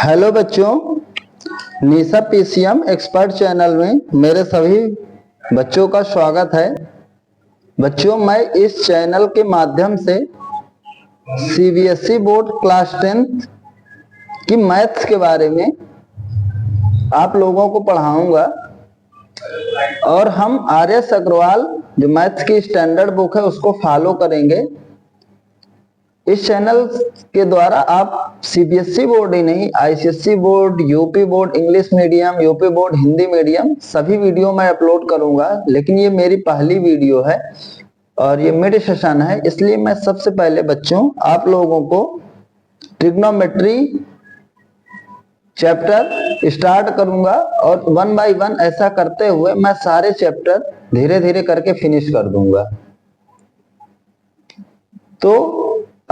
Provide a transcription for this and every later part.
Hello बच्चों, निशा PCM expert channel में मेरे सभी बच्चों का स्वागत है। बच्चों, मैं इस चैनल के माध्यम से सीबीएसई बोर्ड क्लास 10th की मैथ्स के बारे में आप लोगों को पढ़ाऊंगा और हम आर.एस. अग्रवाल जो मैथ्स की स्टैंडर्ड बुक है उसको फॉलो करेंगे। इस चैनल के द्वारा आप सीबीएसई बोर्ड ही नहीं, ICSE board, UP board English medium, UP board Hindi medium सभी वीडियो मैं अपलोड करूंगा। लेकिन ये मेरी पहली वीडियो है और ये मिड सेशन है, इसलिए मैं सबसे पहले बच्चों आप लोगों को ट्रिग्नोमेट्री चैप्टर स्टार्ट करूंगा और 1 बाय 1 ऐसा करते हुए मैं सारे चैप्टर धीरे धीरे करके फिनिश कर दूंगा। तो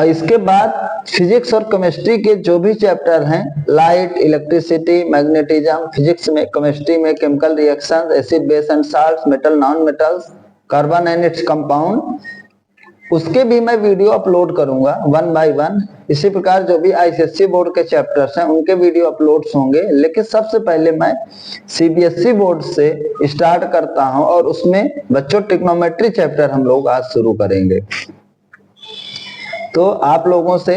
इसके बाद फिजिक्स और केमिस्ट्री के जो भी चैप्टर हैं, लाइट, इलेक्ट्रिसिटी, मैग्नेटिज्म, फिजिक्स में, केमिस्ट्री में chemical reaction, acid, base and salts, metal, non metals, carbon and its compound, उसके भी मैं वीडियो अपलोड करूंगा 1 बाय 1। इसी प्रकार जो भी आईसीएसई बोर्ड के चैप्टर्स हैं उनके वीडियो अपलोड्स होंगे। लेकिन सबसे पहले मैं सीबीएसई बोर्ड से स्टार्ट करता हूं और उसमें बच्चों ट्रिग्नोमेट्री चैप्टर हम लोग आज शुरू करेंगे। तो आप लोगों से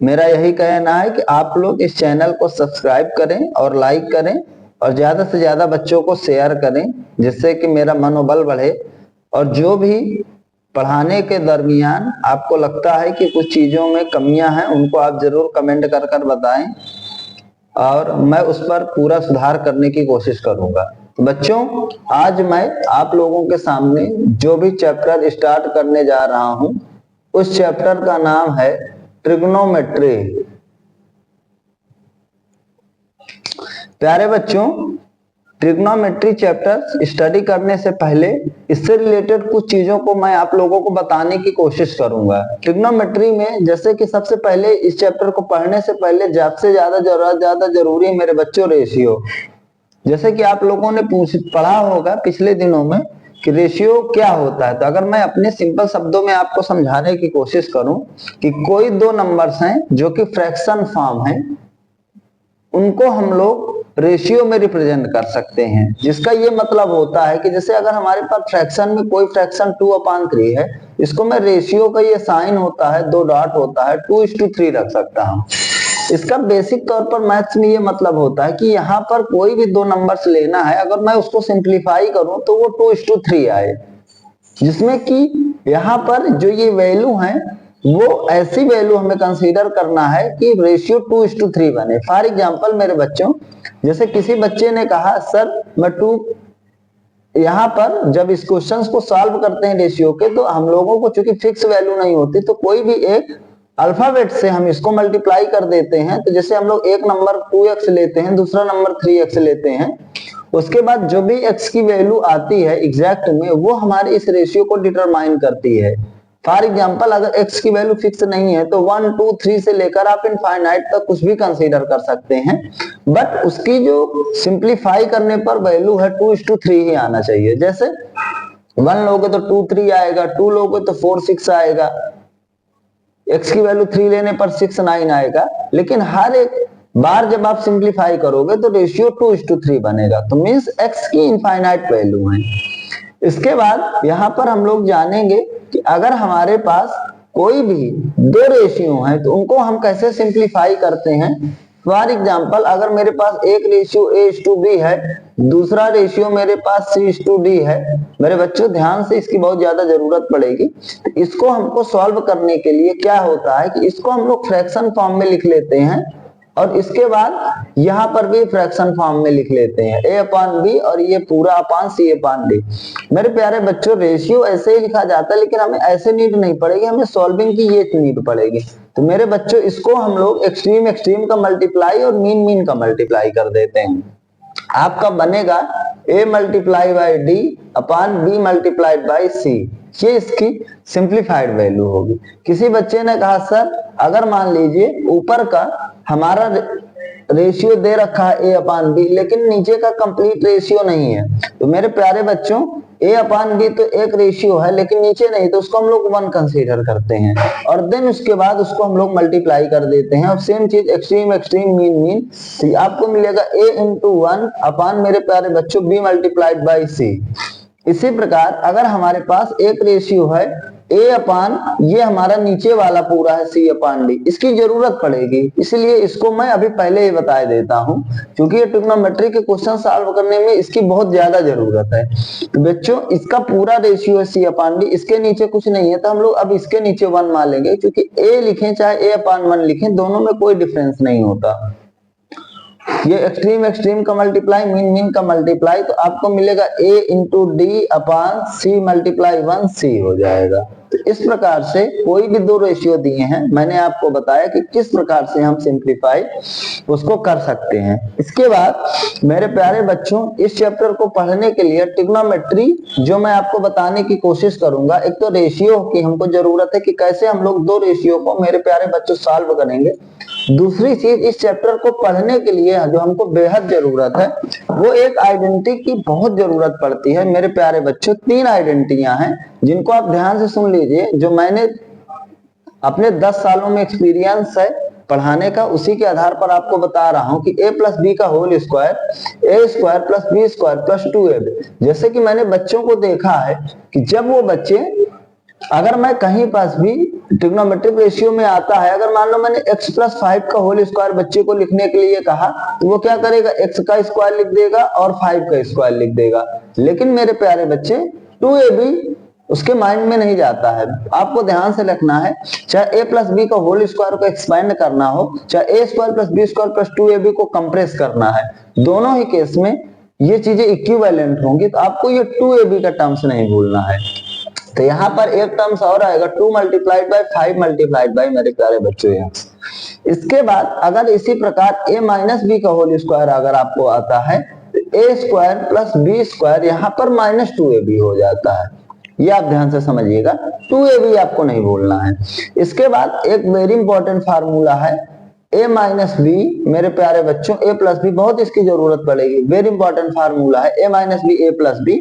मेरा यही कहना है कि आप लोग इस चैनल को सब्सक्राइब करें और लाइक करें और ज्यादा से ज्यादा बच्चों को शेयर करें, जिससे कि मेरा मनोबल बढ़े। और जो भी पढ़ाने के दरमियान आपको लगता है कि कुछ चीजों में कमियां हैं, उनको आप जरूर कमेंट कर कर बताएं और मैं उस पर पूरा सुधार करने की कोशिश करूंगा। बच्चों, आज मैं आप लोगों के सामने जो भी चैप्टर स्टार्ट करने जा रहा हूं उस चैप्टर का नाम है ट्रिग्नोमेट्री। प्यारे बच्चों, ट्रिग्नोमेट्री चैप्टर स्टडी करने से पहले इससे रिलेटेड कुछ चीजों को मैं आप लोगों को बताने की कोशिश करूंगा। ट्रिग्नोमेट्री में जैसे कि सबसे पहले इस चैप्टर को पढ़ने से पहले सबसे ज्यादा जरूरी मेरे बच्चों रेशियो। जैसे कि आप लोगों ने पढ़ा होगा पिछले दिनों में कि रेशियो क्या होता है। तो अगर मैं अपने सिंपल शब्दों में आपको समझाने की कोशिश करूं कि कोई दो नंबर्स हैं जो कि फ्रैक्शन फॉर्म हैं, उनको हम लोग रेशियो में रिप्रेजेंट कर सकते हैं। जिसका ये मतलब होता है कि जैसे अगर हमारे पास फ्रैक्शन में कोई फ्रैक्शन 2/3 है, इसको मैं रेशियो का ये साइन होता है, 2 डॉट होता है, 2:3 रख सकता हूं। इसका बेसिक तौर पर मैथ्स में ये मतलब होता है कि यहाँ पर कोई भी दो नंबर्स लेना है, अगर मैं उसको सिंप्लीफाई करूं तो वो 2:3 आए, जिसमें कि यहाँ पर जो ये वैल्यू है वो ऐसी वैल्यू हमें कंसीडर करना है कि रेशियो 2:3 बने। फॉर एग्जांपल मेरे बच्चों, जैसे किसी बच्चे ने कहा सर मैं 2, यहाँ पर जब इस क्वेश्चन को सॉल्व करते हैं रेशियो के, तो हम लोगों को चूंकि फिक्स वैल्यू नहीं होती तो कोई भी एक अल्फाबेट से हम इसको मल्टीप्लाई कर देते हैं। तो जैसे हम लोग एक नंबर 2x लेते हैं, दूसरा नंबर 3x लेते हैं, उसके बाद जो भी x की वैल्यू आती है एग्जैक्ट में, वो हमारे इस रेशियो को डिटरमाइन करती है। फॉर एग्जांपल अगर x की वैल्यू फिक्स नहीं है तो 1, 2, 3 से लेकर आप इनफाइनाइट तक कुछ भी कंसीडर कर सकते हैं, बट उसकी जो सिंप्लीफाई करने पर वैल्यू है 2:3 ही आना चाहिए। जैसे 1 लोगे तो 2, 3 आएगा, 2 लोगे तो 4, 6 आएगा, x की वैल्यू 3 लेने पर 6, 9 आएगा। लेकिन हर एक बार जब आप सिंप्लीफाई करोगे तो रेशियो 2:3 बनेगा, तो मींस x की इनफाइनाइट वैल्यू है। इसके बाद यहाँ पर हम लोग जानेंगे कि अगर हमारे पास कोई भी दो रेशियो हैं तो उनको हम कैसे सिंप्लीफाई करते हैं। फॉर एग्जांपल अगर मेरे पास एक रेशियो a:b है, दूसरा रेशियो मेरे पास c:d है। मेरे बच्चों ध्यान से, इसकी बहुत ज्यादा जरूरत पड़ेगी। तो इसको हमको सॉल्व करने के लिए क्या होता है कि इसको हम लोग फ्रैक्शन फॉर्म में लिख लेते हैं और इसके बाद यहाँ पर भी फ्रैक्शन फॉर्म में लिख लेते हैं a/b और ये पूरा अपान c/d। मेरे प्यारे बच्चों, रेशियो ऐसे ही लिखा जाता है, लेकिन हमें ऐसे नीड नहीं पड़ेगी, हमें सॉल्विंग की ये नीड पड़ेगी। तो मेरे बच्चों, इसको हम लोग एक्सट्रीम का मल्टीप्लाई और मीन का मल्टीप्लाई कर देते हैं। आपका बनेगा a multiply by d upon b multiplied by c। ये इसकी सिंप्लीफाइड वैल्यू होगी। किसी बच्चे ने कहा सर अगर मान लीजिए ऊपर का हमारा रेशियो दे रखा है a/b, लेकिन नीचे का कंप्लीट रेशियो नहीं है, तो मेरे प्यारे बच्चों a अपान b तो एक रेशियो है लेकिन नीचे नहीं, तो उसको हम लोग 1 कंसीडर करते हैं और देन उसके बाद उसको हम लोग मल्टीप्लाई कर देते हैं। और सेम चीज एक्सट्रीम एक्सट्रीम मीन मीन, तो आपको मिलेगा a इंटू 1 अपान मेरे प्यारे बच्चों b मल्टीप्लाइड बाई c। इसी प्रकार अगर हमारे पास एक रेशियो है a अपान ये हमारा नीचे वाला पूरा है c अपान d, इसकी जरूरत पड़ेगी, इसलिए इसको मैं अभी पहले ही बता देता हूं क्योंकि ये ट्रिग्नोमेट्री के क्वेश्चन सॉल्व करने में इसकी बहुत ज्यादा जरूरत है। तो बच्चों इसका पूरा रेशियो है c अपान d, इसके नीचे कुछ नहीं है तो हम लोग अब इसके नीचे 1 मान लेंगे, क्योंकि a लिखें चाहे a अपान 1 लिखें दोनों में कोई डिफरेंस नहीं होता। ये एक्सट्रीम एक्सट्रीम का मल्टीप्लाई मीन मीन का मल्टीप्लाई, तो आपको मिलेगा a into D upon c multiply 1 c हो जाएगा। तो इस प्रकार से कोई भी दो रेशियो दिए हैं, मैंने आपको बताया कि किस प्रकार से हम सिंप्लीफाई उसको कर सकते हैं। इसके बाद मेरे प्यारे बच्चों इस चैप्टर को पढ़ने के लिए ट्रिग्नोमेट्री जो मैं आपको बताने की कोशिश करूंगा, एक तो रेशियो की हमको जरूरत है कि कैसे हम लोग दो रेशियो को मेरे प्यारे बच्चों सॉल्व करेंगे। दूसरी चीज इस चैप्टर को पढ़ने के लिए जो हमको बेहद जरूरत है वो एक आइडेंटिटी की बहुत जरूरत पड़ती है। मेरे प्यारे बच्चों 3 आइडेंटिटियां हैं जिनको आप ध्यान से सुन लीजिए, जो मैंने अपने 10 सालों में एक्सपीरियंस है पढ़ाने का, उसी के आधार पर आपको बता रहा हूं कि a प्लस बी का whole square a square plus B square plus 2ab। जैसे कि मैंने बच्चों को देखा है कि जब वो बच्चे, अगर मैं कहीं पास भी ट्रिग्नोमेट्रिक रेशियो में आता है, अगर मान लो मैंने x प्लस 5 का होल स्क्वायर बच्चे को लिखने के लिए कहा तो वो क्या करेगा, x का स्क्वायर लिख देगा और 5 का स्क्वायर लिख देगा। लेकिन मेरे प्यारे बच्चे 2ab उसके माइंड में नहीं जाता है। आपको ध्यान से रखना है, चाहे a प्लस बी का होल स्क्वायर को एक्सपेंड करना हो, चाहे a square plus B square plus 2ab को कंप्रेस करना है, दोनों ही केस में ये चीजें इक्विवेलेंट होंगी, तो आपको ये 2ab का टर्म्स नहीं भूलना है। तो यहाँ पर एक टर्म्स और आएगा 2 मल्टीप्लाइड बाई 5 मल्टीप्लाइड बाई मेरे प्यारे बच्चों यहाँ। इसके बाद अगर इसी प्रकार a माइनस बी का होल स्क्वायर अगर आपको आता है तो a square plus B square यहाँ पर माइनस 2ab हो जाता है। ये आप ध्यान से समझिएगा, 2ab आपको नहीं भूलना है। इसके बाद एक वेरी इंपॉर्टेंट फार्मूला है a माइनस बी, मेरे प्यारे बच्चों a प्लस बी, बहुत इसकी जरूरत पड़ेगी। वेरी इंपॉर्टेंट फार्मूला है a minus B a plus B,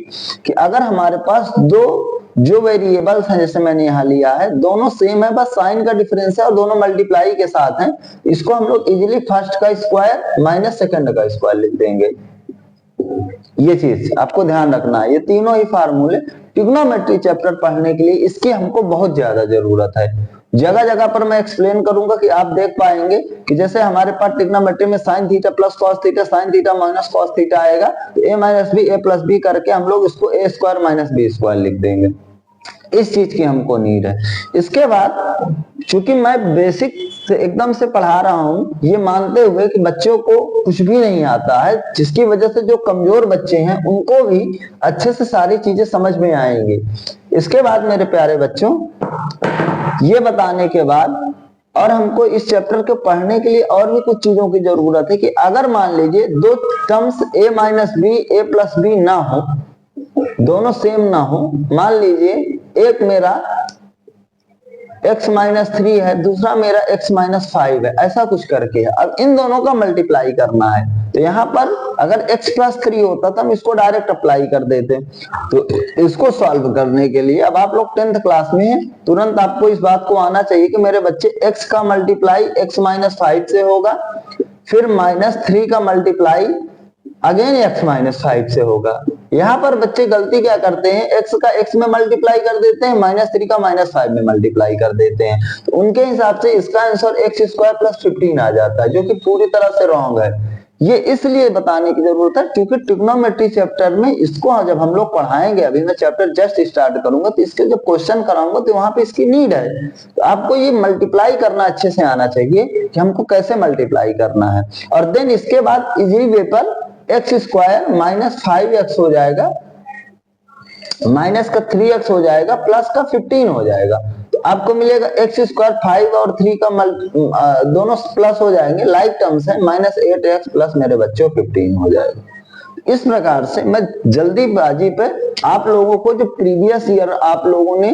कि अगर हमारे पास दो जो वेरिएबल्स हैं जैसे मैंने यहाँ लिया है दोनों सेम है, बस साइन का डिफरेंस है और दोनों मल्टीप्लाई के साथ हैं, इसको हम लोग इजीली फर्स्ट का स्क्वायर माइनस सेकंड का स्क्वायर लिख देंगे। ये चीज आपको ध्यान रखना है। ये तीनों ही फार्मूले ट्रिग्नोमेट्री चैप्टर पढ़ने के लिए इसकी हमको बहुत ज्यादा जरूरत है। जगह जगह पर मैं एक्सप्लेन करूंगा कि आप देख पाएंगे कि जैसे हमारे पास ट्रिग्नोमेट्री में sine theta plus cos theta sine theta minus cos theta आएगा, तो a minus B a plus B करके हम लोग इसको a square minus B square लिख देंगे। इस चीज की हमको नीड है। इसके बाद चूंकि मैं बेसिक से एकदम से पढ़ा रहा हूं, ये मानते हुए कि बच्चों को कुछ भी नहीं आता है, जिसकी वजह से जो कमजोर बच्चे हैं उनको भी अच्छे से सारी चीजें समझ में आएंगी। इसके बाद मेरे प्यारे बच्चों ये बताने के बाद और हमको इस चैप्टर को पढ़ने के लिए और भी कुछ चीजों की जरूरत है कि अगर मान लीजिए दो terms a minus B a plus B ना हो, दोनों सेम ना हो, मान लीजिए एक मेरा x माइनस 3 है, दूसरा मेरा x माइनस 5 है, ऐसा कुछ करके है। अब इन दोनों का मल्टीप्लाई करना है, तो यहाँ पर अगर x प्लस 3 होता तो हम इसको डायरेक्ट अप्लाई कर देते। तो इसको सॉल्व करने के लिए अब आप लोग 10th क्लास में हैं, तुरंत आपको इस बात को आना चाहिए कि मेरे बच्चे x का मल्टीप्लाई x माइनस 5 से होगा, फिर माइनस 3 का मल्टीप्लाई अगेन x माइनस 5 से होगा। यहाँ पर बच्चे गलती क्या करते हैं, x का x में मल्टीप्लाई कर देते हैं, माइनस 3 का माइनस 5 में मल्टीप्लाई कर देते हैं, तो उनके हिसाब से इसका आंसर x स्क्वायर प्लस 15 आ जाता है, जो कि पूरी तरह से रॉन्ग है। ये इसलिए बताने की जरूरत है क्योंकि ट्रिग्नोमेट्री चैप्टर में इसको जब हम लोग पढ़ाएंगे, अभी मैं चैप्टर जस्ट स्टार्ट करूंगा, तो इसके जब क्वेश्चन कराऊंगा तो वहां पे इसकी नीड है। तो आपको ये मल्टीप्लाई करना अच्छे से आना चाहिए कि हमको कैसे मल्टीप्लाई करना है, और देन इसके बाद इजी वे पर एक्स स्क्वायर माइनस 5x हो जाएगा, माइनस का 3x हो जाएगा, प्लस का 15 हो जाएगा, तो आपको मिलेगा एक्स स्क्वायर 5 और 3 का दोनों प्लस हो जाएंगे, लाइक टर्म्स है, माइनस 8x प्लस मेरे बच्चों 15 हो जाएगा। इस प्रकार से मैं जल्दीबाजी पे आप लोगों को जो प्रीवियस ईयर आप लोगों ने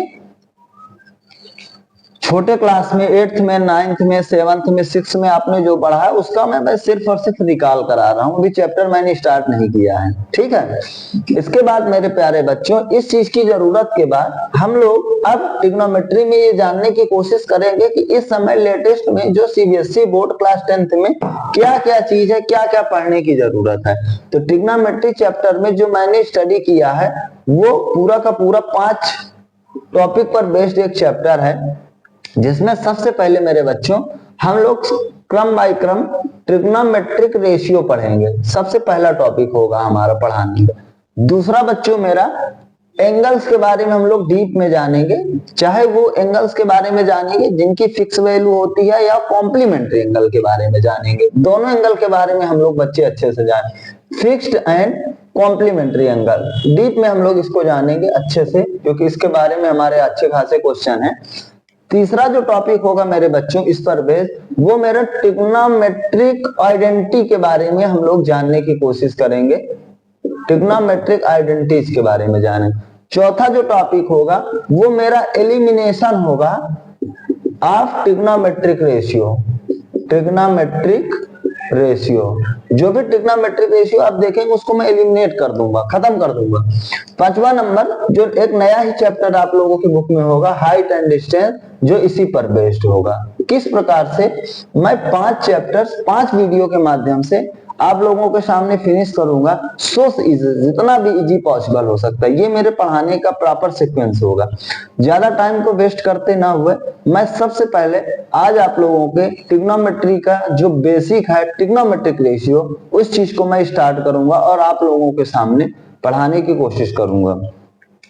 छोटे क्लास में 8th में 9th में 7th में 6th में आपने जो पढ़ा है उसका मैं सिर्फ और सिर्फ रिकॉल करा रहा हूँ, अभी चैप्टर मैंने स्टार्ट नहीं किया है। ठीक है, इसके बाद मेरे प्यारे बच्चों इस चीज की जरूरत के बाद हम लोग अब ट्रिग्नोमेट्री में ये जानने की कोशिश करेंगे कि इस समय लेटेस्ट में जो सीबीएसई बोर्ड क्लास 10th में क्या क्या चीज है, क्या क्या पढ़ने की जरूरत है। तो ट्रिग्नोमेट्री चैप्टर में जो मैंने स्टडी किया है वो पूरा का पूरा 5 टॉपिक पर बेस्ड एक चैप्टर है, जिसमें सबसे पहले मेरे बच्चों हम लोग क्रम बाय क्रम ट्रिग्नोमेट्रिक रेशियो पढ़ेंगे। सबसे पहला टॉपिक होगा हमारा पढ़ाने का। दूसरा बच्चों मेरा एंगल्स के बारे में हम लोग डीप में जानेंगे, चाहे वो एंगल्स के बारे में जानेंगे जिनकी फिक्स वैल्यू होती है या कॉम्प्लीमेंट्री एंगल के बारे में जानेंगे। दोनों एंगल के बारे में हम लोग बच्चे अच्छे से जाने, फिक्स्ड एंड कॉम्प्लीमेंट्री एंगल डीप में हम लोग इसको जानेंगे अच्छे से, क्योंकि इसके बारे में हमारे अच्छे खासे क्वेश्चन है। तीसरा जो टॉपिक होगा मेरे बच्चों इस पर बेस्ड वो मेरा ट्रिग्नोमेट्रिक आइडेंटिटी के बारे में हम लोग जानने की कोशिश करेंगे, ट्रिग्नोमेट्रिक आइडेंटिटीज के बारे में जाने। चौथा जो टॉपिक होगा वो मेरा एलिमिनेशन होगा of trigonometric ratio. Trigonometric ratio, जो भी ट्रिग्नोमेट्रिक रेशियो आप देखेंगे उसको मैं एलिमिनेट कर दूंगा, खत्म कर दूंगा। पांचवा नंबर जो एक नया ही चैप्टर आप लोगों की बुक में होगा हाइट एंड डिस्टेंस, जो इसी पर बेस्ड होगा। किस प्रकार से मैं 5 चैप्टर्स 5 वीडियो के माध्यम से आप लोगों के सामने फिनिश करूंगा, सो जितना भी इजी पॉसिबल हो सकता है। ये मेरे पढ़ाने का प्रॉपर सीक्वेंस होगा। ज्यादा टाइम को वेस्ट करते ना हुए मैं सबसे पहले आज आप लोगों के ट्रिग्नोमेट्री का जो बेसिक है ट्रिग्नोमेट्रिक रेशियो, उस चीज को मैं स्टार्ट करूंगा और आप लोगों के सामने पढ़ाने की कोशिश करूंगा।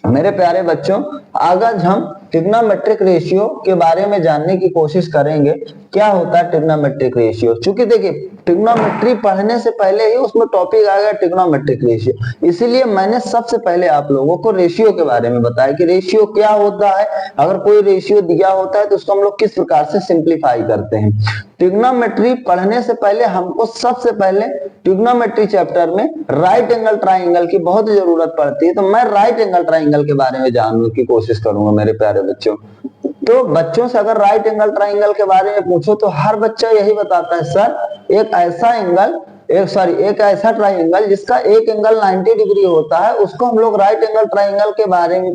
मेरे प्यारे बच्चों, आज हम ट्रिग्नोमेट्रिक रेशियो के बारे में जानने की कोशिश करेंगे। क्या होता है ट्रिग्नोमेट्रिक रेशियो? चूंकि देखिए ट्रिग्नोमेट्री पढ़ने से पहले ही उसमें टॉपिक आ गया ट्रिग्नोमेट्रिक रेशियो, इसीलिए मैंने सबसे पहले आप लोगों को रेशियो के बारे में बताया कि रेशियो क्या होता है। अगर कोई रेशियो दिया होता है तो उसको हम लोग किस प्रकार से सिंप्लीफाई करते हैं। ट्रिग्नोमेट्री पढ़ने से पहले हमको सबसे पहले ट्रिग्नोमेट्री चैप्टर में राइट एंगल ट्राइंगल की बहुत जरूरत पड़ती है, तो मैं राइट एंगल ट्राइंगल के बारे में जानने की कोशिश करूंगा मेरे प्यारे बच्चों। तो बच्चों से अगर राइट एंगल ट्राइंगल के बारे में पूछो तो हर बच्चा यही बताता है सर एक ऐसा ट्राइंगल जिसका एक एंगल 90 डिग्री होता है उसको हम लोग राइट एंगल ट्राइंगल के बारे में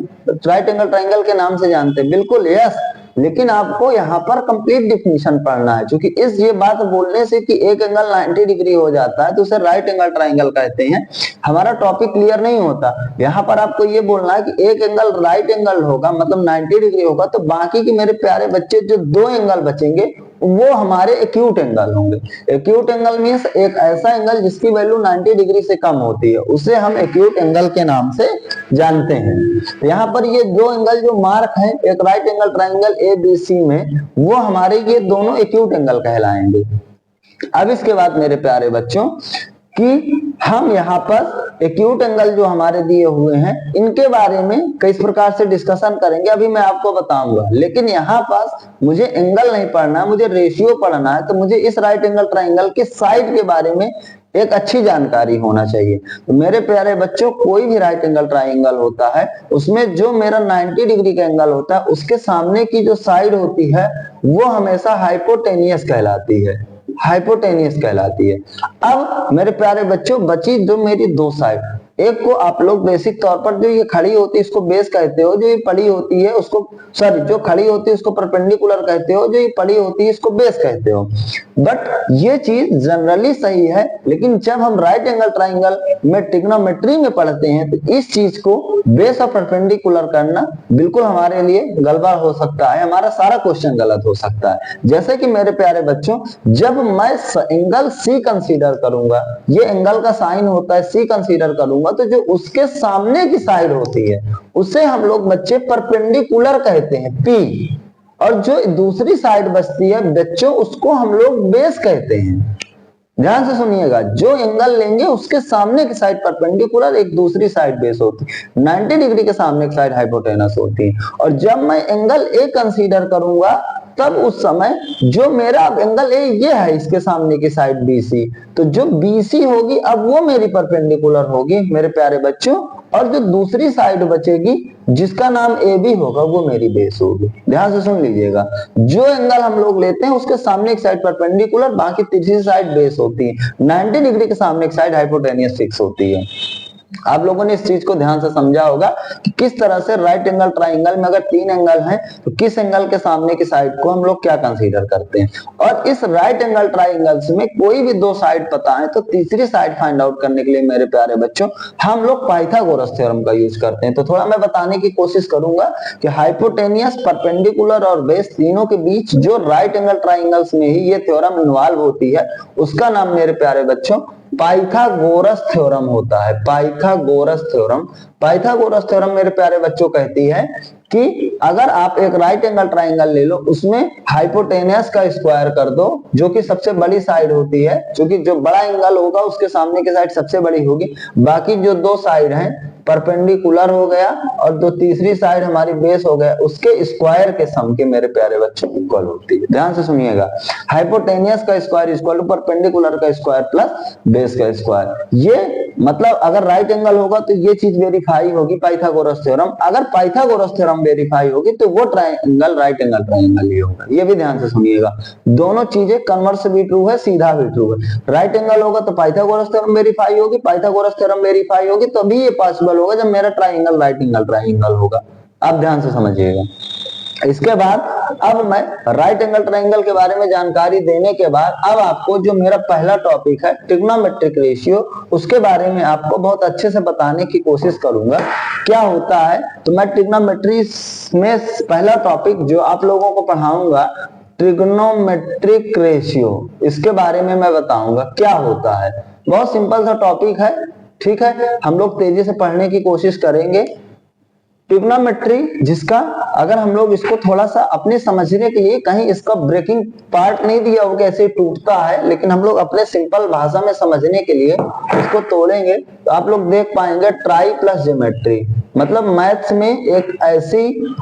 राइट एंगल ट्राइंगल के नाम से जानते हैं। बिल्कुल यस, लेकिन आपको यहाँ पर कंप्लीट डिफिनीशन पढ़ना है, क्योंकि इस ये बात बोलने से कि एक एंगल 90 डिग्री हो जाता है तो उसे राइट एंगल ट्राइंगल कहते हैं, हमारा टॉपिक क्लियर नहीं होता। यहाँ पर आपको ये बोलना है कि एक एंगल राइट एंगल होगा मतलब 90 डिग्री होगा, तो बाकी के मेरे प्यारे बच्चे जो 2 एंगल बचेंगे वो हमारे एक्यूट एंगल होंगे। एक्यूट एंगल मींस एक ऐसा एंगल जिसकी वैल्यू 90 डिग्री से कम होती है, उसे हम एक्यूट एंगल के नाम से जानते हैं। यहाँ पर ये 2 एंगल जो मार्क है एक राइट एंगल ट्राइंगल ABC में, वो हमारे ये दोनों एक्यूट एंगल कहलाएंगे। अब इसके बाद मेरे प्यारे बच्चों कि हम यहाँ पर एक्यूट एंगल जो हमारे दिए हुए हैं इनके बारे में किस प्रकार से डिस्कशन करेंगे अभी मैं आपको बताऊंगा, लेकिन यहाँ पास मुझे एंगल नहीं पढ़ना, मुझे रेशियो पढ़ना है। तो मुझे इस राइट एंगल ट्राइंगल के साइड के बारे में एक अच्छी जानकारी होना चाहिए। तो मेरे प्यारे बच्चों कोई भी राइट एंगल ट्राइंगल होता है उसमें जो मेरा 90 डिग्री का एंगल होता है उसके सामने की जो साइड होती है वो हमेशा हाइपोटेनियस कहलाती है, हाइपोटेनियस कहलाती है। अब मेरे प्यारे बच्चों बची जो मेरी 2 साइड, एक को आप लोग बेसिक तौर पर जो ये खड़ी होती है इसको बेस कहते हो, जो ये पड़ी होती है उसको जो खड़ी होती है उसको परपेंडिकुलर कहते हो, जो ये पड़ी होती है इसको बेस कहते हो। बट ये चीज जनरली सही है, लेकिन जब हम राइट एंगल ट्राइंगल में ट्रिग्नोमेट्री में पढ़ते हैं तो इस चीज को बेस और परपेंडिकुलर करना बिल्कुल हमारे लिए गलबा हो सकता है, हमारा सारा क्वेश्चन गलत हो सकता है। जैसे कि मेरे प्यारे बच्चों जब मैं एंगल C कंसीडर करूंगा, ये एंगल का साइन होता है C कंसीडर करूंगा, तो जो उसके सामने की साइड होती है उसे हम लोग बच्चे परपेंडिकुलर कहते हैं P, और जो दूसरी साइड बचती है बच्चों उसको हम लोग बेस कहते हैं। ध्यान से सुनिएगा, जो एंगल लेंगे उसके सामने की साइड परपेंडिकुलर, एक दूसरी साइड बेस होती है। 90 डिग्री के सामने की साइड हाइपोटेनस होती है। और जब मैं एंगल A कंसीडर करूंगा तब उस समय जो मेरा एंगल A ये है इसके सामने की साइड BC, तो जो BC होगी अब वो मेरी परपेंडिकुलर होगी मेरे प्यारे बच्चों, और जो दूसरी साइड बचेगी जिसका नाम ए बी होगा वो मेरी बेस होगी। ध्यान से सुन लीजिएगा, जो एंगल हम लोग लेते हैं उसके सामने एक साइड परपेंडिकुलर, बाकी तीसरी साइड बेस होती है। 90 डिग्री के सामने एक साइड हाइपोटेनियस फिक्स होती है। आप लोगों ने इस चीज को ध्यान से समझा होगा कि किस तरह से राइट एंगल ट्राइंगल में अगर 3 एंगल हैं तो किस एंगल के सामने की साइड को हम लोग क्या कंसीडर करते हैं। और इस राइट एंगल ट्राइंगल्स में कोई भी 2 साइड पता है तो तीसरी साइड फाइंड आउट करने के लिए मेरे प्यारे बच्चों हम लोग पाइथागोरस थ्योरम का यूज करते हैं। तो थोड़ा मैं बताने की कोशिश करूंगा कि हाइपोटेनियस, परपेंडिकुलर और बेस तीनों के बीच जो राइट एंगल ट्राइंगल्स में ही ये थ्योरम इन्वॉल्व होती है उसका नाम मेरे प्यारे बच्चों पाइथागोरस थ्योरम होता है। पाइथागोरस थ्योरम, पाइथागोरस थ्योरम मेरे प्यारे बच्चों कहती है कि अगर आप एक राइट एंगल ट्राइंगल ले लो, उसमें हाइपोटेनियस का स्क्वायर कर दो जो कि सबसे बड़ी साइड होती है, क्योंकि जो बड़ा एंगल होगा उसके सामने की साइड सबसे बड़ी होगी, बाकी जो 2 साइड हैं परपेंडिकुलर हो गया और जो तीसरी साइड हमारी बेस हो गया उसके स्क्वायर के सम के मेरे प्यारे बच्चों इक्वल होती है। ध्यान से सुनिएगा, हाइपोटेनियस का स्क्वायर इक्वल टू परपेंडिकुलर का स्क्वायर प्लस बेस का स्क्वायर। ये मतलब अगर राइट एंगल होगा तो ये चीज वेरीफाई होगी पाइथागोरस थ्योरम। अगर पाइथागोरस थ्योरम वेरीफाई होगी तो वो ट्राइंगल राइट एंगल ट्राइंगल ही होगा। ये भी ध्यान से सुनिएगा, दोनों चीजें कन्वर्स भी ट्रू है, सीधा भी ट्रू है। राइट एंगल होगा तो पाइथागोरस थ्योरम वेरीफाई होगी, पाइथागोरस थ्योरम वेरीफाई होगी तभी ये पॉसिबल होगा जब मेरा ट्राइंगल राइट एंगल ट्राइंगल होगा। आप ध्यान से समझिएगा। इसके बाद अब मैं राइट एंगल ट्राइंगल के बारे में जानकारी देने के बाद अब आपको जो मेरा पहला टॉपिक है ट्रिग्नोमेट्रिक रेशियो, उसके बारे में आपको बहुत अच्छे से बताने की कोशिश करूंगा क्या होता है। तो मैं ट्रिग्नोमेट्री में पहला टॉपिक जो आप लोगों को पढ़ाऊंगा ट्रिग्नोमेट्रिक रेशियो, इसके बारे में मैं बताऊंगा क्या होता है। बहुत सिंपल सा टॉपिक है, ठीक है, हम लोग तेजी से पढ़ने की कोशिश करेंगे। ट्रिग्नोमेट्री जिसका अगर हम लोग इसको थोड़ा सा अपने समझने के लिए, कहीं इसका ब्रेकिंग पार्ट नहीं दिया हो कैसे टूटता है, लेकिन हम लोग अपने सिंपल भाषा में समझने के लिए इसको तोड़ेंगे तो आप लोग देख पाएंगे ट्राई प्लस ज्योमेट्री, मतलब मैथ्स में एक ऐसी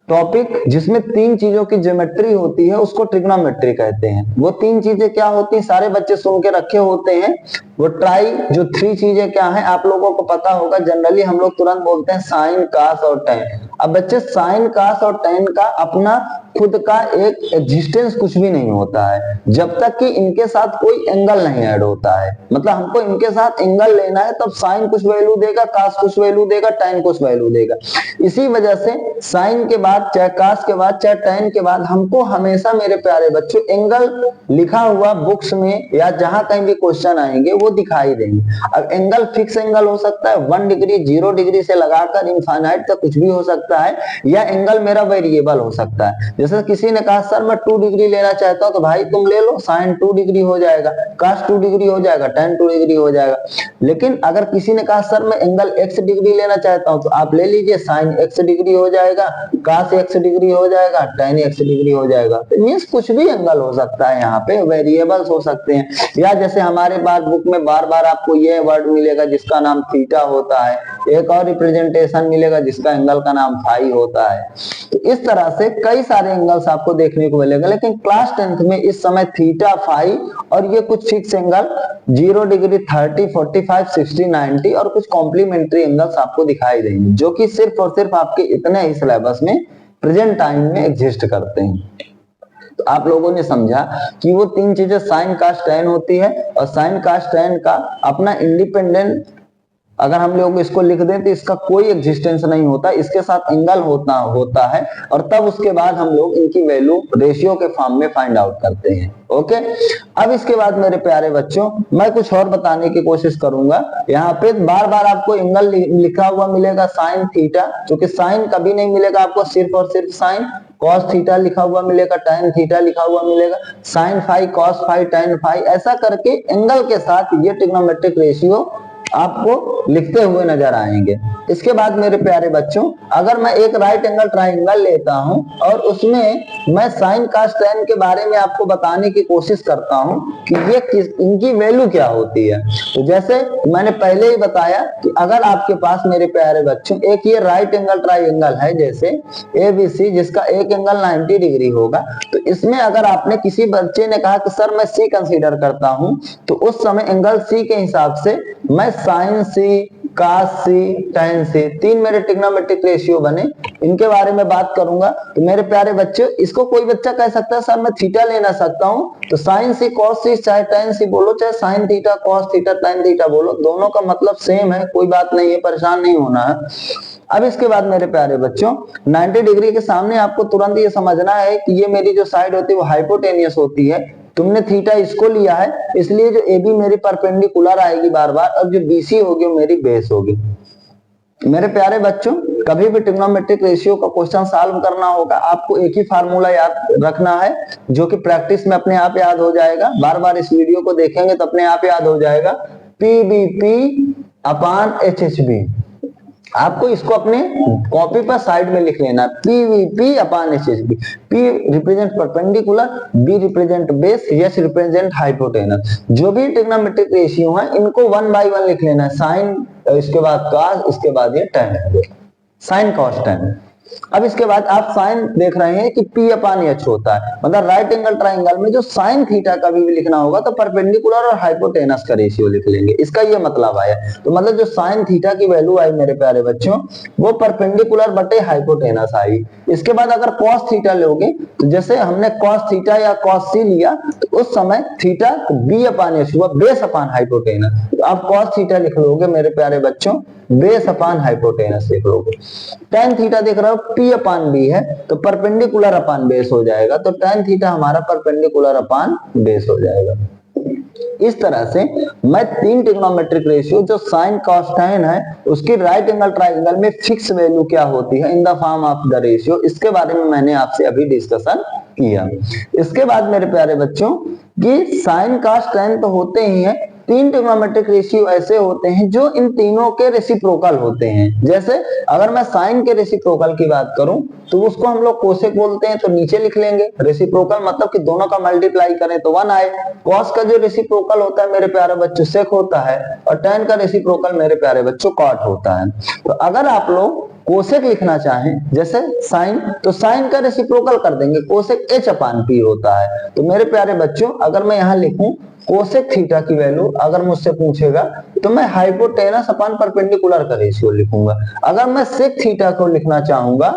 टॉपिक जिसमें 3 चीजों की ज्योमेट्री होती है उसको ट्रिग्नोमेट्री कहते हैं। वो 3 चीजें क्या होती हैं सारे बच्चे सुन के रखे होते हैं। वो ट्राई जो 3 चीजें क्या हैं आप लोगों को पता होगा, जनरली हम लोग तुरंत बोलते हैं साइन, कास और टेन। अब बच्चे साइन, कास और टेन का अपना खुद का एक एग्जिस्टेंस कुछ भी नहीं होता है जब तक कि इनके साथ कोई एंगल नहीं ऐड होता है। मतलब हमको इनके साथ एंगल लेना है तब साइन कुछ वैल्यू देगा, कास कुछ वैल्यू देगा, टेन कुछ वैल्यू देगा। इसी वजह से साइन के बाद चाहे कास के बाद चाहे टेन के बाद हमको हमेशा मेरे प्यारे बच्चों एंगल लिखा हुआ बुक्स में या जहां कहीं भी क्वेश्चन आएंगे वो दिखाई देंगे। अब एंगल फिक्स एंगल हो सकता है 1 डिग्री 0 डिग्री से लगाकर इनफाइनाइट तक कुछ भी हो सकता है, या एंगल मेरा वेरिएबल हो सकता है। जैसे किसी ने कहा सर मैं 2 डिग्री लेना चाहता हूं तो भाई तुम ले लो, साइन 2 डिग्री हो जाएगा, कास 2 डिग्री हो जाएगा, टेन 2 डिग्री हो जाएगा। लेकिन अगर किसी ने कहा सर मैं एंगल x डिग्री लेना चाहता हूं तो आप ले लीजिए, साइन x डिग्री हो जाएगा, कास x डिग्री हो जाएगा, टेन x डिग्री हो जाएगा। तो मींस कुछ भी एंगल हो सकता है, यहाँ पे वेरिएबल्स हो सकते हैं। या जैसे हमारे पास बुक में बार बार आपको ये वर्ड मिलेगा जिसका नाम थीटा होता है, एक और रिप्रेजेंटेशन मिलेगा जिसका एंगल का नाम फाई होता है। तो इस तरह से कई सारे एंगल्स आपको देखने को मिलेगा। लेकिन क्लास 10th में इस समय थीटा, फाई और ये कुछ फिक्स एंगल 0 डिग्री, 30, 45, 60, 90 और कुछ कॉम्प्लीमेंट्री एंगल्स आपको दिखाई देंगे जो कि सिर्फ और सिर्फ आपके इतने ही सिलेबस में प्रेजेंट टाइम में एग्जिस्ट करते हैं। तो आप लोगों ने समझा कि वो 3 चीजें साइन, कास, टेन होती है और साइन, कास, टेन का अपना इंडिपेंडेंट अगर हम लोग इसको लिख दें तो इसका कोई एग्जिस्टेंस नहीं होता, इसके साथ एंगल होता है और तब उसके बाद हम लोग इनकी वैल्यू रेशियो के फॉर्म में फाइंड आउट करते हैं। ओके, अब इसके बाद मेरे प्यारे बच्चों मैं कुछ और बताने की कोशिश करूंगा। यहाँ पे बार बार आपको एंगल लिखा हुआ मिलेगा साइन थीटा, क्योंकि साइन कभी नहीं मिलेगा आपको सिर्फ और सिर्फ साइन, कॉस थीटा लिखा हुआ मिलेगा, टेन थीटा लिखा हुआ मिलेगा, sine phi, cos phi, tan phi, ऐसा करके एंगल के साथ ये ट्रिग्नोमेट्रिक रेशियो आपको लिखते हुए नजर आएंगे। इसके बाद मेरे प्यारे बच्चों अगर मैं एक राइट एंगल ट्राइंगल लेता हूं और उसमें मैं साइन, कास, टेन के बारे में आपको बताने की कोशिश करता हूं कि ये इनकी वैल्यू क्या होती है। तो जैसे मैंने पहले ही बताया कि अगर आपके पास मेरे प्यारे बच्चों एक ये राइट एंगल ट्राइंगल है जैसे ABC जिसका एक एंगल 90 डिग्री होगा, तो इसमें अगर आपने किसी बच्चे ने कहा कि सर मैं C कंसीडर करता हूं तो उस समय एंगल C के हिसाब से मैं sign C, cos c tan c, तीन मेरे ट्रिग्नोमेट्रिक रेशियो बने, इनके बारे में बात करूंगा। तो मेरे प्यारे बच्चों, इसको कोई बच्चा कह सकता है सर मैं थीटा लेना सकता हूं, तो sin c cos c चाहे tan c बोलो, चाहे sin theta cos theta tan theta बोलो, दोनों का मतलब सेम है, कोई बात नहीं है, परेशान नहीं होना है। अब इसके बाद मेरे प्यारे बच्चों 90 डिग्री के सामने आपको तुरंत ये समझना है कि ये मेरी जो साइड होती है वो हाइपोटेनियस होती है। तुमने थीटा इसको लिया है, इसलिए जो ए बी मेरी परपेंडिकुलर आएगी बार बार, और जो बीसी होगी वो मेरी बेस होगी। मेरे प्यारे बच्चों, कभी भी ट्रिग्नोमेट्रिक रेशियो का क्वेश्चन सॉल्व करना होगा, आपको एक ही फार्मूला याद रखना है, जो कि प्रैक्टिस में अपने आप याद हो जाएगा। बार बार इस वीडियो को देखेंगे तो अपने आप याद हो जाएगा। पीबीपी अपान एचएचबी, आपको इसको अपने कॉपी पर साइड में लिख लेना, PVP upon HHB. P represent perpendicular, B represent base, H represent hypotenuse. जो भी ट्रिग्नोमेट्रिक रेशियो है इनको 1 बाय 1 लिख लेना है, साइन, इसके बाद कॉस, इसके बाद ये tan, साइन कॉस tan। अब इसके बाद आप साइन देख रहे हैं कि P अपान H होता है, मतलब राइट एंगल ट्राइंगल में जो साइन थीटा का भी लिखना होगा तो परपेंडिकुलर और हाइपोटेनस का रेशियो लिख लेंगे, इसका ये मतलब आया। तो मतलब जो साइन थीटा की वैल्यू आई मेरे प्यारे बच्चों, वो परपेंडिकुलर बटे हाइपोटेनस आई। इसके बाद अगर कॉस थीटा लोगे, तो जैसे हमने कॉस थीटा या कॉस सी लिया, तो उस समय थीटा B अपान H हुआ, बेस अपान हाइपोटेनस। तो आप कॉस थीटा लिख लोगे मेरे प्यारे बच्चों, बेस अपान हाइपोटेनस लिख लोगे। tan थीटा देख रहे हो P अपान B है, तो परपेंडिकुलर अपान बेस हो जाएगा, तो tan थीटा हमारा परपेंडिकुलर अपान बेस हो जाएगा। इस तरह से मैं तीन ट्रिग्नोमेट्रिक रेशियो जो साइन कॉस tan है, उसकी राइट एंगल ट्राइंगल में फिक्स वैल्यू क्या होती है in the form of the ratio, इसके बारे में मैंने आपसे अभी डिस्कशन किया। इसके बाद मेरे प्यारे बच्चों कि साइन कॉस tan तो होते ही हैं, तीन ट्रिग्नोमेट्रिक रेशियो ऐसे होते हैं जो इन तीनों के रेसिप्रोकल होते हैं। जैसे अगर मैं साइन के रेसिप्रोकल की बात करूं तो उसको हम लोग कोसेक बोलते हैं, तो नीचे लिख लेंगे। रेसिप्रोकल मतलब कि दोनों का मल्टीप्लाई करें तो 1 आए। कॉस का जो रेसिप्रोकल होता है मेरे प्यारे बच्चों सेक होता है, और tan का रेसिप्रोकल मेरे प्यारे बच्चों कॉट होता है। तो अगर आप लोग कोसेक लिखना चाहें जैसे साइन, तो साइन का रेसिप्रोकल कर देंगे, कोसेक H अपान P होता है। तो मेरे प्यारे बच्चों अगर मैं यहां लिखूं कोसेक थीटा की वैल्यू, अगर मुझसे पूछेगा तो मैं हाइपोटेनस अपान परपेंडिकुलर का रेशियो लिखूंगा। अगर मैं सेक थीटा को लिखना चाहूंगा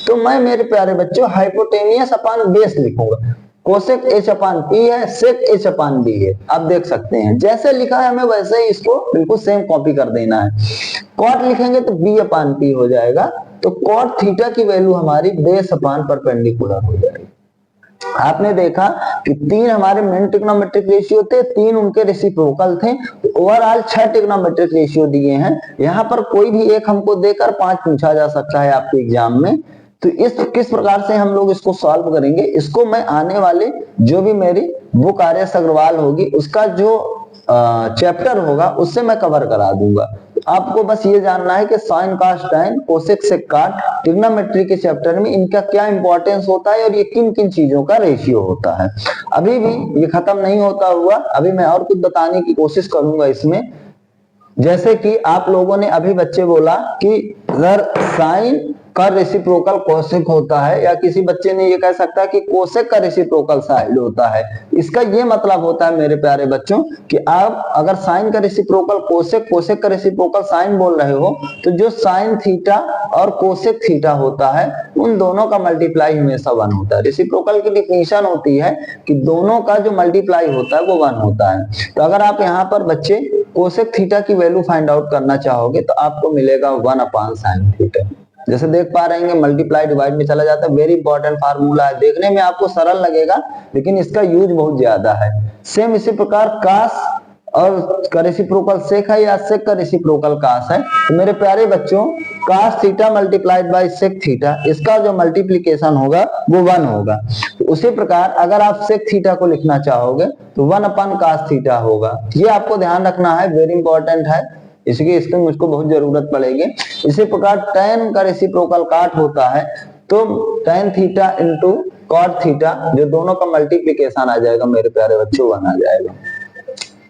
तो मैं मेरे प्यारे बच्चों हाइपोटेनियस अपान बेस लिखूंगा। कोसेक H अपान P है, सेक H अपान B है। आप देख सकते हैं जैसे लिखा है हमें वैसे ही इसको बिल्कुल सेम कॉपी कर देना है। कॉट लिखेंगे तो B अपान P हो जाएगा, तो कॉट थीटा की वैल्यू हमारी बेस अपान परपेंडिकुलर हो जाएगी। आपने देखा कि तीन हमारे मेन ट्रिग्नोमेट्रिक रेशियो थे, तीन उनके रेसिप्रोकल थे, ओवरऑल 6 ट्रिग्नोमेट्रिक रेशियो दिए हैं। यहाँ पर कोई भी एक हमको देकर 5 पूछा जा सकता है आपके एग्जाम में। तो इस किस प्रकार से हम लोग इसको सॉल्व करेंगे, इसको मैं आने वाले जो भी मेरी बुक RS अग्रवाल होगी उसका जो चैप्टर होगा उससे मैं कवर करा दूंगा। आपको बस ये जानना है कि sine cos tan, cosec sec cot, trigonometry के चैप्टर में इनका क्या इंपॉर्टेंस होता है और ये किन किन चीजों का रेशियो होता है। अभी भी ये खत्म नहीं होता हुआ, अभी मैं और कुछ बताने की कोशिश करूंगा इसमें। जैसे कि आप लोगों ने अभी बच्चे बोला कि अगर साइन का रेसिप्रोकल कोसेक होता है, या किसी बच्चे ने ये कह सकता है कि कोसेक का रेसिप्रोकल साइड होता है। इसका ये मतलब होता है मेरे प्यारे बच्चों कि आप अगर साइन का रेसिप्रोकल कोसेक, कोसेक का रेसिप्रोकल साइन बोल रहे हो, तो जो साइन थीटा और कोसेक थीटा होता है उन दोनों का मल्टीप्लाई हमेशा 1 होता है। रेसिप्रोकल की डिफिनीशन होती है कि दोनों का जो मल्टीप्लाई होता है वो 1 होता है। तो अगर आप यहाँ पर बच्चे कोसेक थीटा की वैल्यू फाइंड आउट करना चाहोगे तो आपको मिलेगा 1 अपान साइन थीटा। जैसे देख पा रहे हैं मल्टीप्लाई डिवाइड में चला जाता है, वेरी इंपॉर्टेंट फार्मूला है। देखने में आपको सरल लगेगा लेकिन इसका यूज बहुत ज्यादा है। सेम इसी प्रकार कास और का रेसिप्रोकल सेक है या सेक का रेसिप्रोकल कास है। तो मेरे प्यारे बच्चों cos theta multiplied by sec theta, इसका जो मल्टीप्लीकेशन होगा वो 1 होगा। तो उसी प्रकार अगर आप सेक थीटा को लिखना चाहोगे तो 1 अपान कास थीटा होगा। ये आपको ध्यान रखना है, वेरी इंपॉर्टेंट है, इसकी मुझको बहुत जरूरत पड़ेगी। इसी प्रकार tan का रेसिप्रोकल कॉट होता है, तो tan theta into cot theta, जो दोनों का मल्टीप्लीकेशन आ जाएगा मेरे प्यारे बच्चों 1 आ जाएगा।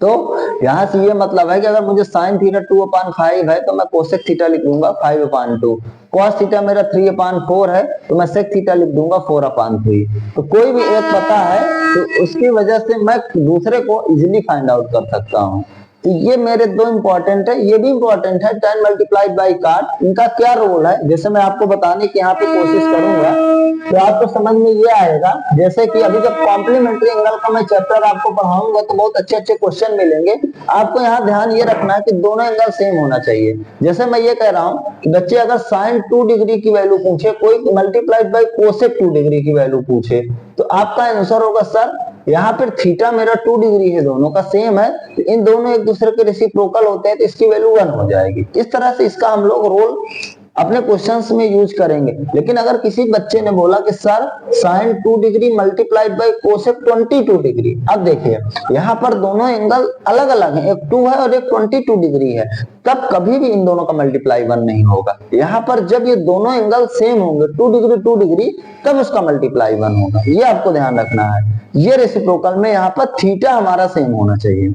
तो यहां से ये मतलब है कि अगर मुझे साइन थीटा 2 अपान 5 है तो मैं कोसेक थीटा लिख दूंगा 5 अपान 2। कॉस थीटा मेरा 3 अपान 4 है तो मैं सेक थीटा लिख दूंगा 4 अपान 3। तो कोई भी एक पता है तो उसकी वजह से मैं दूसरे को इजीली फाइंड आउट कर सकता हूँ। तो ये मेरे दो इंपॉर्टेंट है, ये भी इंपॉर्टेंट है, 10 मल्टीप्लाइड बाई काट, इनका क्या रोल है जैसे मैं आपको बताने की यहाँ पे कोशिश करूंगा तो आपको समझ में ये आएगा। जैसे कि अभी जब कॉम्प्लीमेंट्री एंगल का मैं चैप्टर आपको पढ़ाऊंगा तो बहुत अच्छे अच्छे क्वेश्चन मिलेंगे। आपको यहाँ ध्यान ये रखना है कि दोनों एंगल सेम होना चाहिए। जैसे मैं ये कह रहा हूँ कि बच्चे अगर साइन 2 डिग्री की वैल्यू पूछे, कोई मल्टीप्लाइड बाई कोसेक 2 डिग्री की वैल्यू पूछे, तो आपका आंसर होगा सर यहाँ पर थीटा मेरा 2 डिग्री है, दोनों का सेम है, तो इन दोनों एक दूसरे के रेसिप्रोकल होते हैं तो इसकी वैल्यू 1 हो जाएगी। इस तरह से इसका हम लोग रोल अपने क्वेश्चंस में यूज करेंगे। लेकिन अगर किसी बच्चे ने बोला कि sir sine 2 degree multiplied by cosec 22 degree, अब देखिए यहाँ पर दोनों एंगल अलग अलग हैं, एक 2 है और एक 22 डिग्री है, तब कभी भी इन दोनों का मल्टीप्लाई 1 नहीं होगा। यहाँ पर जब ये दोनों एंगल सेम होंगे 2 डिग्री तब उसका मल्टीप्लाई 1 होगा, ये आपको ध्यान रखना है। ये रेसिप्रोकल में यहाँ पर थीटा हमारा सेम होना चाहिए।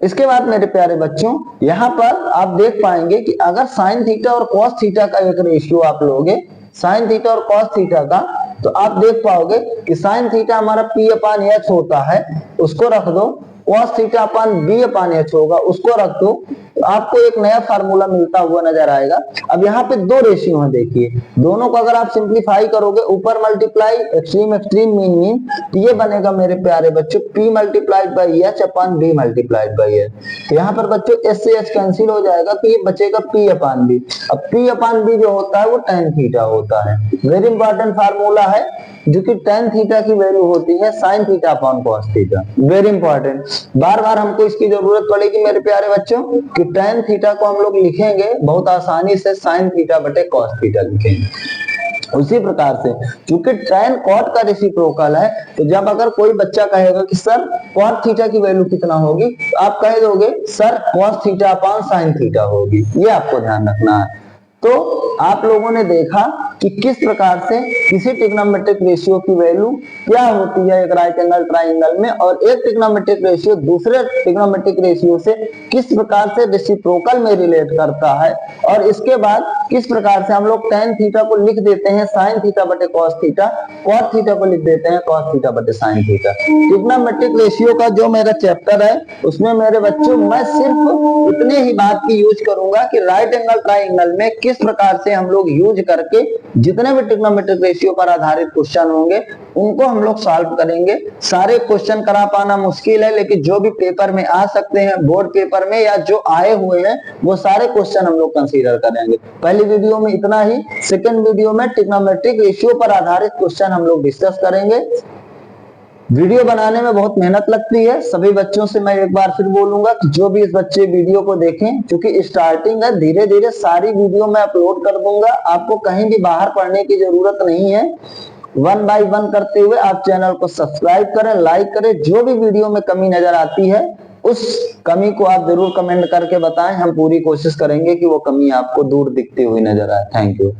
इसके बाद मेरे प्यारे बच्चों यहाँ पर आप देख पाएंगे कि अगर साइन थीटा और कॉस थीटा का एक रेशियो आप लोगे, साइन थीटा और कॉस थीटा का, तो आप देख पाओगे कि साइन थीटा हमारा P अपान H होता है, उसको रख दो, कॉस थीटा अपान B अपान H होगा, उसको रख दो, तो आपको एक नया फार्मूला मिलता हुआ नजर आएगा। अब यहाँ पे दो रेशियो हैं, देखिए दोनों को अगर आप सिंप्लीफाई करोगे, ऊपर multiply extreme extreme mean mean, तो ये बनेगा मेरे प्यारे बच्चों P multiplied by H upon B multiplied by H। तो यहाँ पर बच्चों S से H कैंसिल हो जाएगा, तो ये बचेगा P अपान B। अब P अपान B जो होता है वो tan थीटा होता है। वेरी इंपॉर्टेंट फार्मूला है, जो कि tan थीटा की वैल्यू होती है sin theta upon cos theta. Very important, बार बार हमको इसकी जरूरत पड़ेगी मेरे प्यारे बच्चों कि tan थीटा को हम लोग लिखेंगे बहुत आसानी से sin थीटा बटे cos थीटा लिखेंगे। उसी प्रकार से चूंकि tan cot का रेसिप्रोकल है, तो जब अगर कोई बच्चा कहेगा कि सर cot थीटा की वैल्यू कितना होगी, तो आप कह दोगे sir cos theta upon sin theta होगी। ये आपको ध्यान रखना है। तो आप लोगों ने देखा कि किस प्रकार से किसी ट्रिग्नोमेट्रिक रेशियो की वैल्यू क्या होती है एक राइट एंगल ट्राइंगल में, और एक ट्रिग्नोमेट्रिक रेशियो दूसरे ट्रिग्नोमेट्रिक रेशियो से किस प्रकार से रेसिप्रोकल में रिलेट करता है, और इसके बाद किस प्रकार से हम लोग tan थीटा को लिख देते हैं sin थीटा बटे cos थीटा, cot थीटा को लिख देते हैं cos थीटा बटे sin थीटा। ट्रिग्नोमेट्रिक रेशियो का जो मेरा चैप्टर है उसमें मेरे बच्चों मैं सिर्फ इतने ही बात की यूज करूंगा कि राइट एंगल ट्राइंगल में किस प्रकार से हम लोग यूज करके जितने भी ट्रिग्नोमेट्रिक रेशियो पर आधारित क्वेश्चन होंगे उनको हम लोग सॉल्व करेंगे। सारे क्वेश्चन करा पाना मुश्किल है, लेकिन जो भी पेपर में आ सकते हैं बोर्ड पेपर में या जो आए हुए हैं वो सारे क्वेश्चन हम लोग कंसीडर करेंगे। पहली वीडियो में इतना ही, सेकंड वीडियो में ट्रिग्नोमेट्रिक रेशियो पर आधारित क्वेश्चन हम लोग डिस्कस करेंगे। वीडियो बनाने में बहुत मेहनत लगती है, सभी बच्चों से मैं एक बार फिर बोलूंगा कि जो भी इस बच्चे वीडियो को देखें, क्योंकि स्टार्टिंग है, धीरे धीरे सारी वीडियो मैं अपलोड कर दूंगा, आपको कहीं भी बाहर पढ़ने की जरूरत नहीं है। 1 बाय 1 करते हुए आप चैनल को सब्सक्राइब करें, लाइक करें, जो भी वीडियो में कमी नजर आती है उस कमी को आप जरूर कमेंट करके बताएं, हम पूरी कोशिश करेंगे कि वो कमी आपको दूर दिखती हुई नजर आए। Thank you.